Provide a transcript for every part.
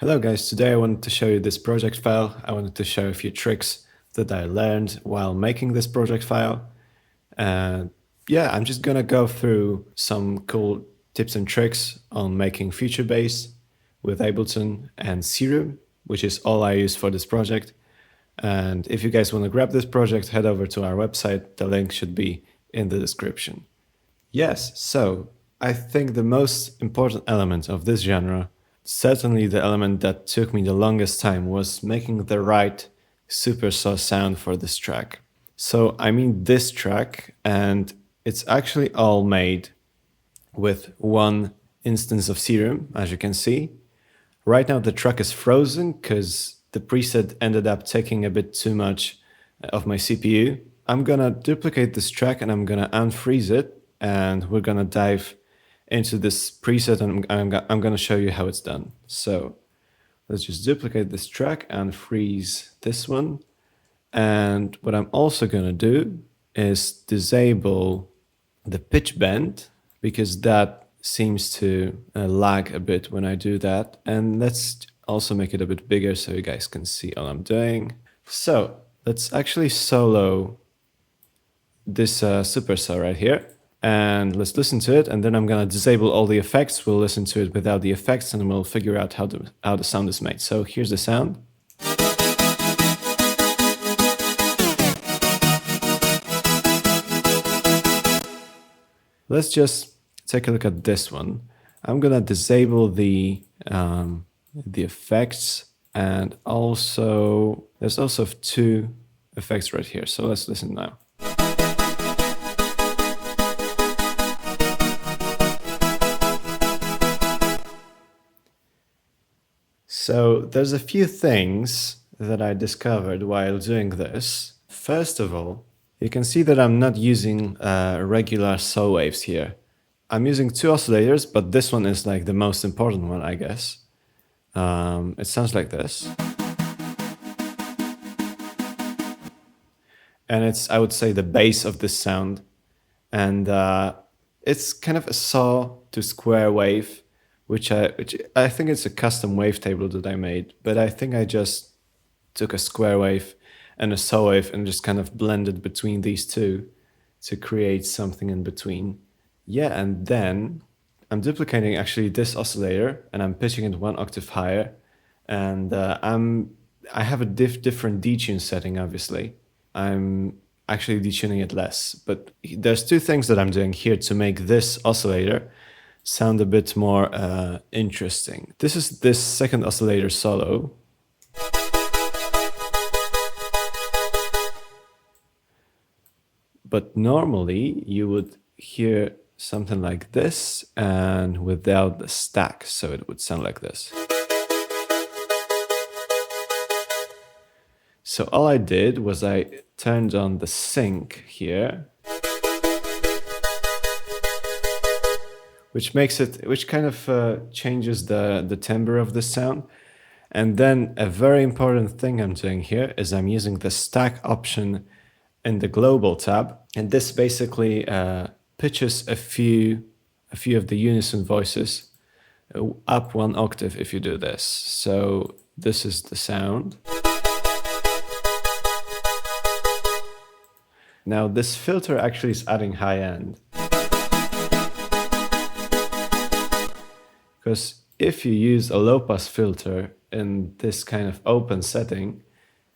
Hello guys, today I wanted to show you this project file. I wanted to show a few tricks that I learned while making this project file. Yeah, I'm just gonna go through some cool tips and tricks on making feature bass with Ableton and Serum, which is all I use for this project. And if you guys want to grab this project, head over to our website. The link should be in the description. Yes, so I think the most important element of this genre, certainly the element that took me the longest time, was making the right supersaw sound for this track. So I mean this track, and it's actually all made with one instance of Serum, as you can see. Right now the track is frozen because the preset ended up taking a bit too much of my CPU. I'm gonna duplicate this track and I'm gonna unfreeze it, and we're gonna dive into this preset and I'm gonna show you how it's done. So let's just duplicate this track and freeze this one. And what I'm also gonna do is disable the pitch bend, because that seems to lag a bit when I do that. And let's also make it a bit bigger so you guys can see all I'm doing. So let's actually solo this supersaw right here. And let's listen to it, and then I'm gonna disable all the effects. We'll listen to it without the effects and we'll figure out how the sound is made. So here's the sound. Let's just take a look at this one. I'm gonna disable the effects, and also there's also two effects right here. So let's listen now. So there's a few things that I discovered while doing this. First of all, you can see that I'm not using regular saw waves here. I'm using two oscillators, but this one is like the most important one, I guess. It sounds like this. And it's, I would say, the base of this sound. And it's kind of a saw to square wave, which I think it's a custom wavetable that I made, but I think I just took a square wave and a saw wave and just kind of blended between these two to create something in between. Yeah, and then I'm duplicating actually this oscillator and I'm pitching it one octave higher, and I have a different detune setting, obviously. I'm actually detuning it less, but there's two things that I'm doing here to make this oscillator sound a bit more interesting. This is this second oscillator solo. But normally you would hear something like this and without the stack, so it would sound like this. So all I did was I turned on the sync here, which kind of changes the timbre of the sound. And then a very important thing I'm doing here is I'm using the stack option in the global tab, and this basically pitches a few of the unison voices up one octave if you do this. So this is the sound. Now this filter actually is adding high end. Because if you use a low-pass filter in this kind of open setting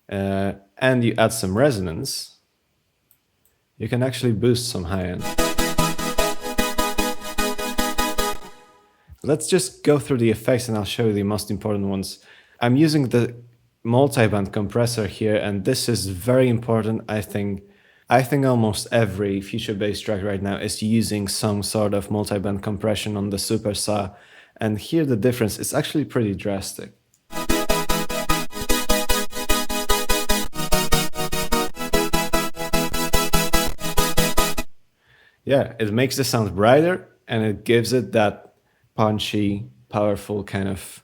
and you add some resonance, you can actually boost some high-end. Let's just go through the effects and I'll show you the most important ones. I'm using the multiband compressor here, and this is very important. I think almost every feature bass track right now is using some sort of multiband compression on the supersaw. And here the difference is actually pretty drastic. Yeah, it makes the sound brighter and it gives it that punchy, powerful kind of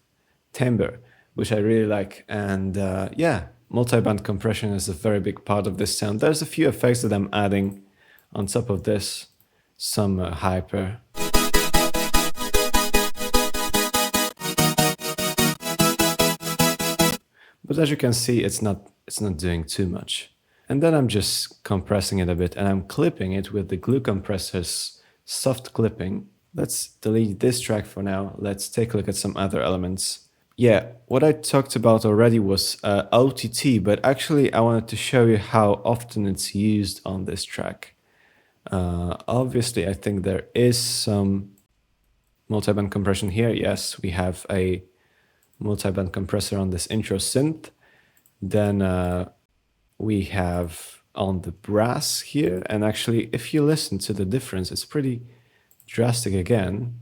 timbre, which I really like. And yeah, multiband compression is a very big part of this sound. There's a few effects that I'm adding on top of this, some hyper. But as you can see, it's not doing too much. And then I'm just compressing it a bit, and I'm clipping it with the glue compressor's soft clipping. Let's delete this track for now. Let's take a look at some other elements. Yeah, what I talked about already was OTT, but actually I wanted to show you how often it's used on this track. Obviously, I think there is some multiband compression here. Yes, we have a multiband compressor on this intro synth. Then we have on the brass here. And actually, if you listen to the difference, it's pretty drastic again.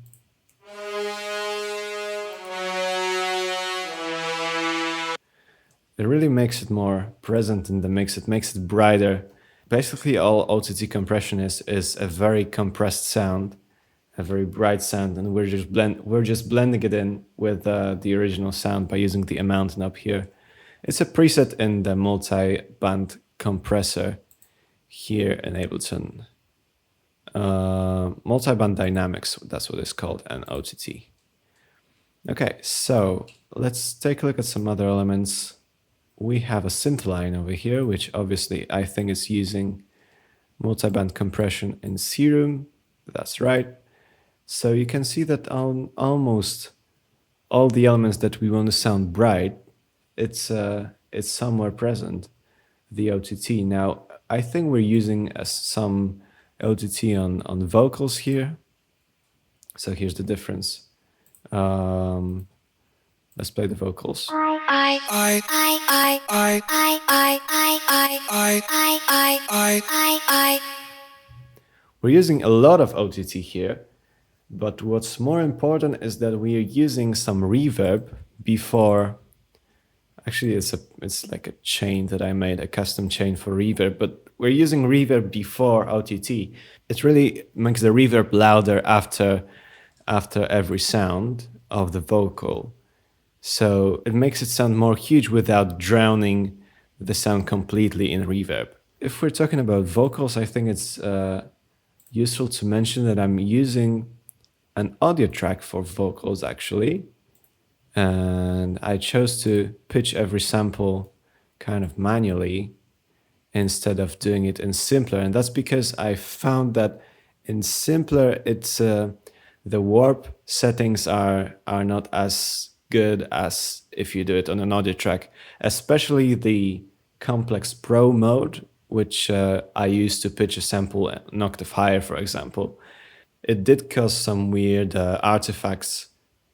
It really makes it more present in the mix. It makes it brighter. Basically, all OTT compression is a very compressed sound, a very bright sound, and we're just blending it in with the original sound by using the amount knob here. It's a preset in the multi-band compressor here in Ableton. Multi-band dynamics, that's what it's called, and OTT. Okay, so let's take a look at some other elements. We have a synth line over here, which obviously I think is using multiband compression in Serum. That's right. So you can see that on almost all the elements that we want to sound bright, it's somewhere present, the OTT. Now, I think we're using some OTT on vocals here. So here's the difference. Let's play the vocals. We're using a lot of OTT here, but what's more important is that we are using some reverb before. Actually, it's like a chain that I made, a custom chain for reverb, but we're using reverb before OTT. It really makes the reverb louder after every sound of the vocal. So it makes it sound more huge without drowning the sound completely in reverb. If we're talking about vocals, I think it's useful to mention that I'm using an audio track for vocals actually. And I chose to pitch every sample kind of manually instead of doing it in Simpler. And that's because I found that in Simpler, it's the warp settings are not as good as if you do it on an audio track, especially the Complex Pro mode, which I use to pitch a sample an octave higher, for example. It did cause some weird artifacts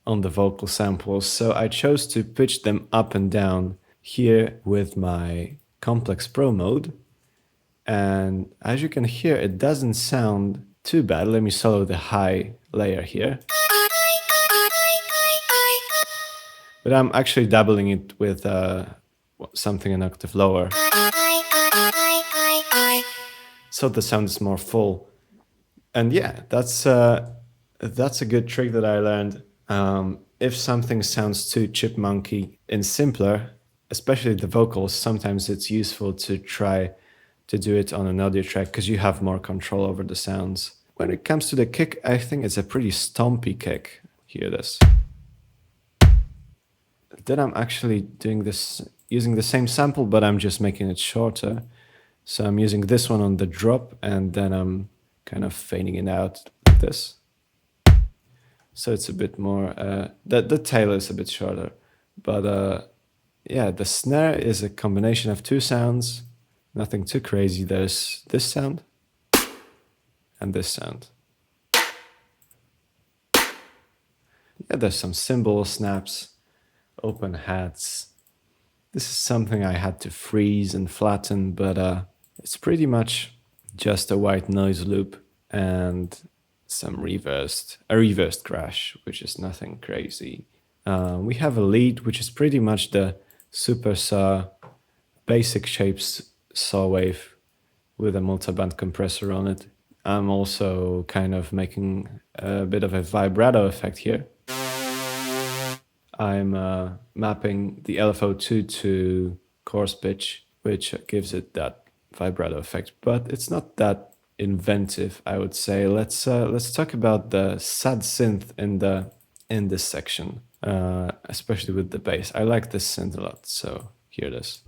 on the vocal samples, so I chose to pitch them up and down here with my Complex Pro mode. And as you can hear, it doesn't sound too bad. Let me solo the high layer here. But I'm actually doubling it with something an octave lower. So the sound is more full. And yeah, that's a good trick that I learned. If something sounds too chipmunky in Simpler, especially the vocals, sometimes it's useful to try to do it on an audio track because you have more control over the sounds. When it comes to the kick, I think it's a pretty stompy kick. Hear this. Then I'm actually doing this using the same sample, but I'm just making it shorter. So I'm using this one on the drop, and then I'm kind of fading it out like this. So it's a bit more, the tail is a bit shorter. But yeah, the snare is a combination of two sounds, nothing too crazy. There's this sound and this sound. Yeah, there's some cymbal snaps, open hats. This is something I had to freeze and flatten, but it's pretty much just a white noise loop and some a reversed crash, which is nothing crazy. We have a lead, which is pretty much the super saw, basic shapes saw wave with a multiband compressor on it. I'm also kind of making a bit of a vibrato effect here. I'm mapping the LFO2 to chorus pitch, which gives it that vibrato effect, but it's not that inventive, I would say. Let's talk about the sad synth in this section, especially with the bass. I like this synth a lot, so hear this.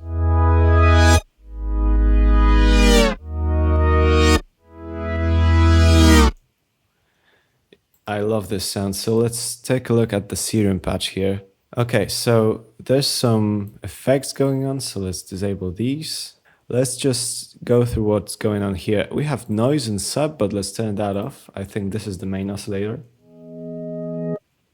I love this sound. So let's take a look at the Serum Patch here. Okay, so there's some effects going on, so let's disable these. Let's just go through what's going on here. We have noise and sub, but let's turn that off. I think this is the main oscillator.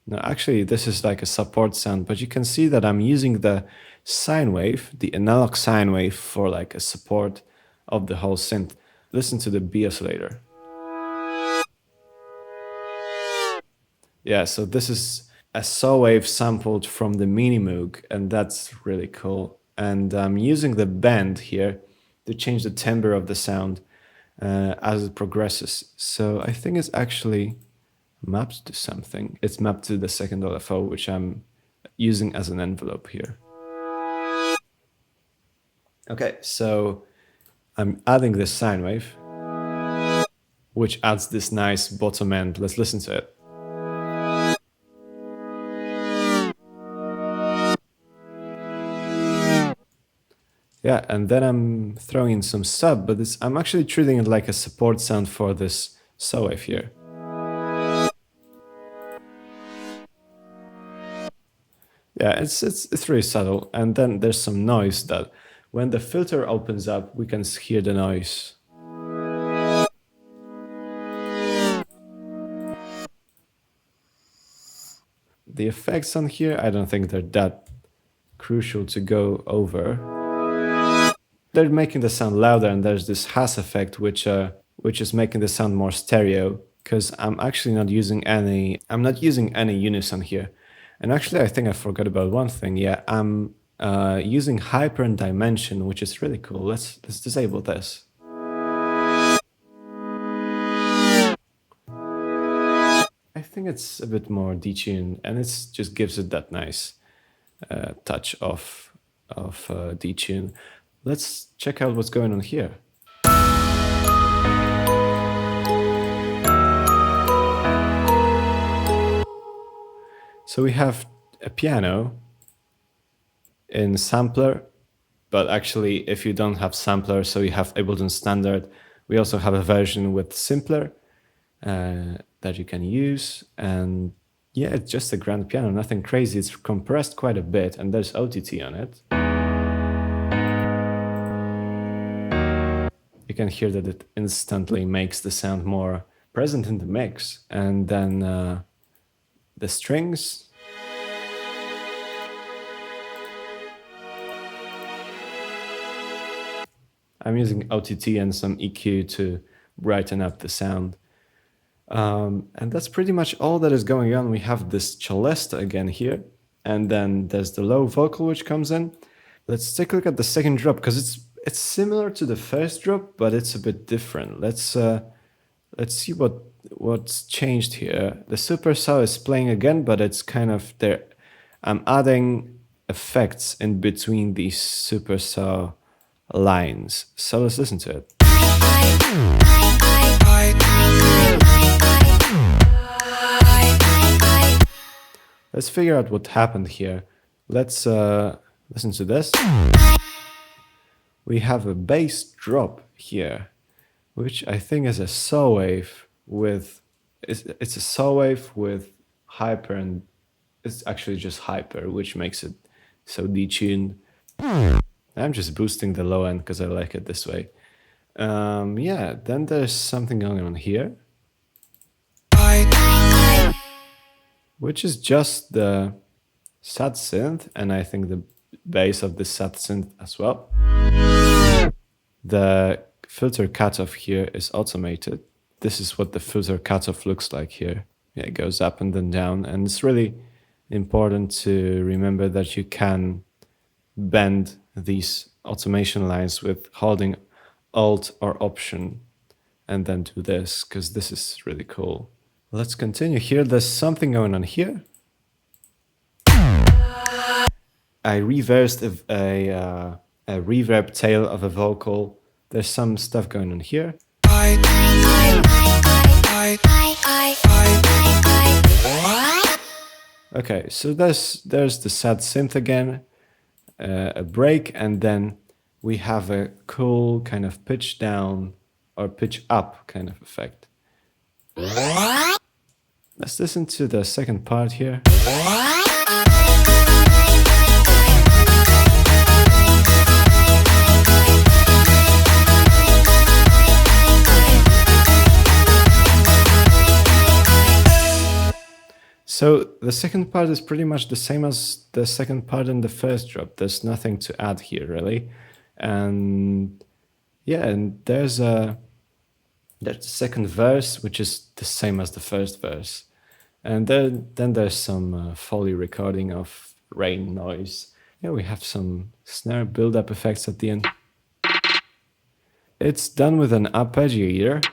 No, actually, this is like a support sound, but you can see that I'm using the sine wave, the analog sine wave, for like a support of the whole synth. Listen to the B oscillator. Yeah, so this is a saw wave sampled from the Minimoog, and that's really cool. And I'm using the bend here to change the timbre of the sound as it progresses. So I think it's actually mapped to something. It's mapped to the second LFO, which I'm using as an envelope here. Okay, so I'm adding this sine wave, which adds this nice bottom end. Let's listen to it. Yeah, and then I'm throwing in some sub, but I'm actually treating it like a support sound for this saw wave here. Yeah, it's really subtle, and then there's some noise that when the filter opens up, we can hear the noise. The effects on here, I don't think they're that crucial to go over. They're making the sound louder, and there's this Haas effect, which is making the sound more stereo, because I'm actually not using any unison here. And actually, I think I forgot about one thing. Yeah, I'm using hyper and dimension, which is really cool. Let's disable this. I think it's a bit more detuned, and it just gives it that nice touch of detune. Let's check out what's going on here. So we have a piano in sampler, but actually if you don't have sampler, so you have Ableton Standard, we also have a version with simpler that you can use. And yeah, it's just a grand piano, nothing crazy. It's compressed quite a bit, and there's OTT on it. You can hear that it instantly makes the sound more present in the mix. And then the strings. I'm using OTT and some EQ to brighten up the sound. And that's pretty much all that is going on. We have this celesta again here, and then there's the low vocal which comes in. Let's take a look at the second drop, because it's similar to the first drop, but it's a bit different. Let's see what's changed here. The super saw is playing again, but it's kind of there. I'm adding effects in between these super saw lines. So let's listen to it. Let's figure out what happened here. Let's listen to this. We have a bass drop here, which I think is a saw wave with, it's a saw wave with hyper, and it's actually just hyper, which makes it so detuned. I'm just boosting the low end because I like it this way. Yeah, then there's something going on here, which is just the SAT synth, and I think the bass of the SAT synth as well. The filter cutoff here is automated. This is what the filter cutoff looks like here. Yeah, it goes up and then down, and it's really important to remember that you can bend these automation lines with holding Alt or Option and then do this, because this is really cool. Let's continue here. There's something going on here. I reversed a reverb tail of a vocal. There's some stuff going on here. Okay, so there's the sad synth again. a break, and then we have a cool kind of pitch down or pitch up kind of effect. Let's listen to the second part here. So the second part is pretty much the same as the second part in the first drop. There's nothing to add here really. And yeah, and there's the second verse, which is the same as the first verse. And then there's some Foley recording of rain noise. Yeah, we have some snare build-up effects at the end. It's done with an arpeggiator.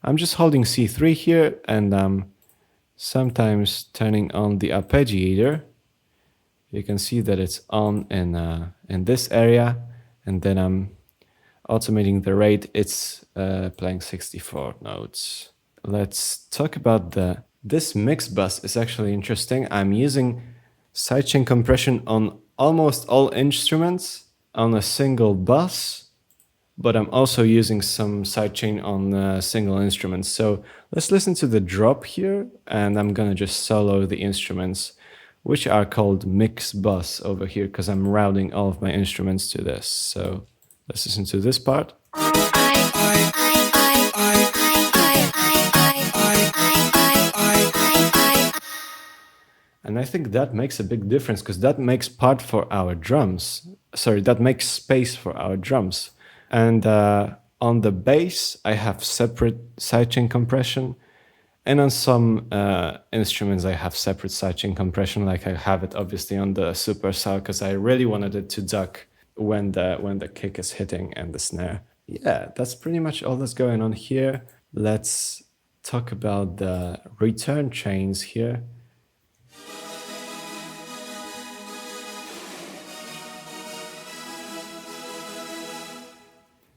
I'm just holding C3 here, and I'm sometimes turning on the arpeggiator. You can see that it's on in this area, and then I'm automating the rate. It's playing 64 notes. Let's talk about this mix bus is actually interesting. I'm using sidechain compression on almost all instruments on a single bus, but I'm also using some sidechain on single instruments. So let's listen to the drop here, and I'm gonna just solo the instruments, which are called mix bus over here, because I'm routing all of my instruments to this. So let's listen to this part. And I think that makes a big difference, because that makes part for our drums. Sorry, that makes space for our drums. And on the bass, I have separate sidechain compression. And on some instruments, I have separate sidechain compression, like I have it obviously on the supercell, because I really wanted it to duck when the kick is hitting and the snare. Yeah, that's pretty much all that's going on here. Let's talk about the return chains here.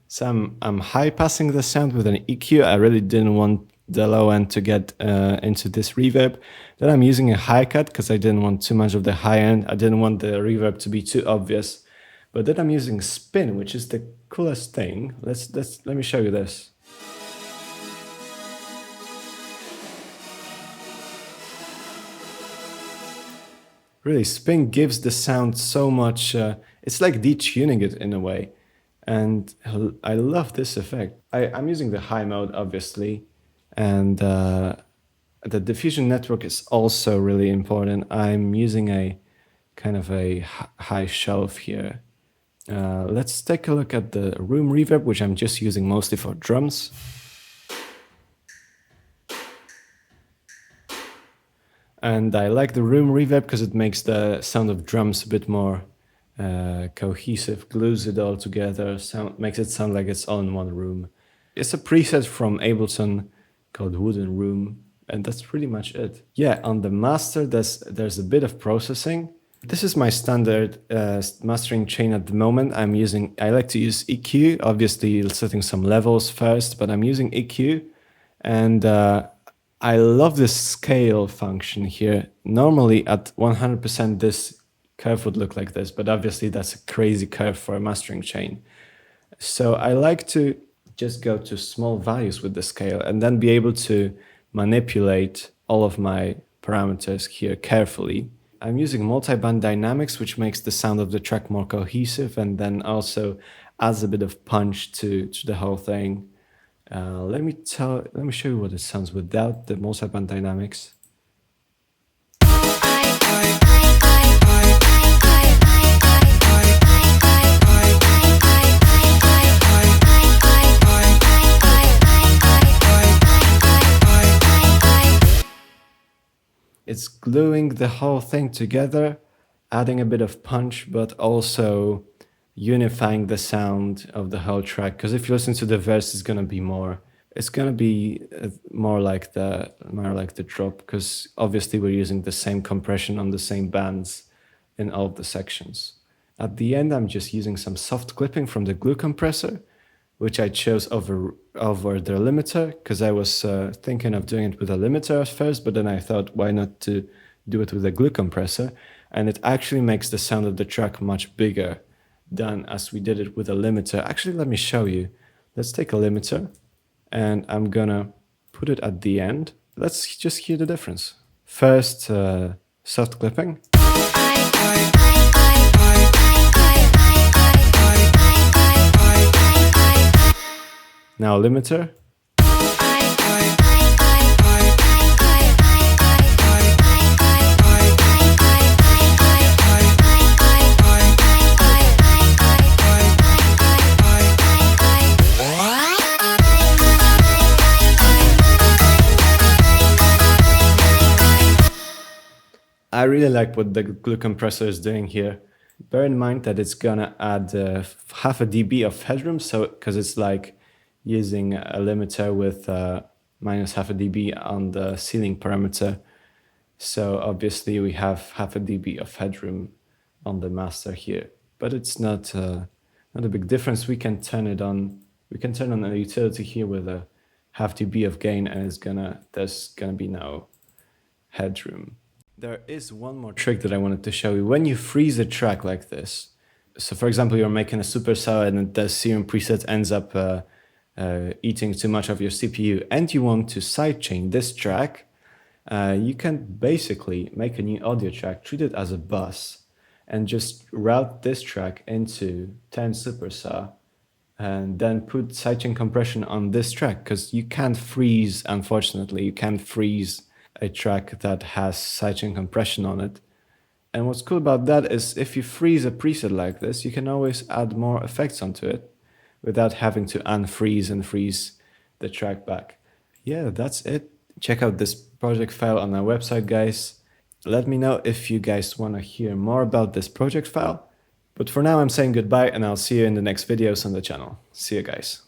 So I'm high passing the sound with an EQ. I really didn't want the low end to get into this reverb. Then I'm using a high cut because I didn't want too much of the high end. I didn't want the reverb to be too obvious. But then I'm using spin, which is the coolest thing. Let me show you this. Really, spin gives the sound so much. It's like detuning it in a way. And I love this effect. I'm using the high mode, obviously. And the diffusion network is also really important. I'm using a kind of a high shelf here. Let's take a look at the room reverb, which I'm just using mostly for drums. And I like the room reverb because it makes the sound of drums a bit more cohesive, glues it all together, makes it sound like it's all in one room. It's a preset from Ableton called Wooden Room, and that's pretty much it. Yeah, on the master, there's a bit of processing. This is my standard mastering chain at the moment. I like to use EQ, obviously setting some levels first, but I'm using EQ, and I love this scale function here. Normally at 100% this curve would look like this, but obviously that's a crazy curve for a mastering chain. So I like to just go to small values with the scale and then be able to manipulate all of my parameters here carefully. I'm using multiband dynamics, which makes the sound of the track more cohesive and then also adds a bit of punch to the whole thing. Let me show you what it sounds without the multiband dynamics. It's gluing the whole thing together, adding a bit of punch, but also unifying the sound of the whole track. Because if you listen to the verse, it's gonna be more like the drop. Because obviously we're using the same compression on the same bands in all of the sections. At the end, I'm just using some soft clipping from the glue compressor, which I chose over the limiter, because I was thinking of doing it with a limiter at first, but then I thought, why not to do it with a glue compressor? and it actually makes the sound of the track much bigger than as we did it with a limiter. Actually, let me show you. Let's take a limiter, and I'm gonna put it at the end. Let's just hear the difference. First, soft clipping. Now limiter. I really like what the glue compressor is doing here. Bear in mind that it's gonna add half a dB of headroom, so because it's like using a limiter with minus half a dB on the ceiling parameter. So obviously we have half a dB of headroom on the master here, but it's not a big difference. We can turn it on. We can turn on a utility here with a half dB of gain, and there's gonna be no headroom. There is one more trick that I wanted to show you. When you freeze a track like this, so for example, you're making a supercell and the Serum preset ends up eating too much of your CPU, and you want to sidechain this track, you can basically make a new audio track, treat it as a bus, and just route this track into 10 supersaw, and then put sidechain compression on this track, because you can't freeze, unfortunately, you can't freeze a track that has sidechain compression on it. And what's cool about that is if you freeze a preset like this, you can always add more effects onto it without having to unfreeze and freeze the track back. Yeah, that's it. Check out this project file on our website, guys. Let me know if you guys want to hear more about this project file. But for now, I'm saying goodbye, and I'll see you in the next videos on the channel. See you guys.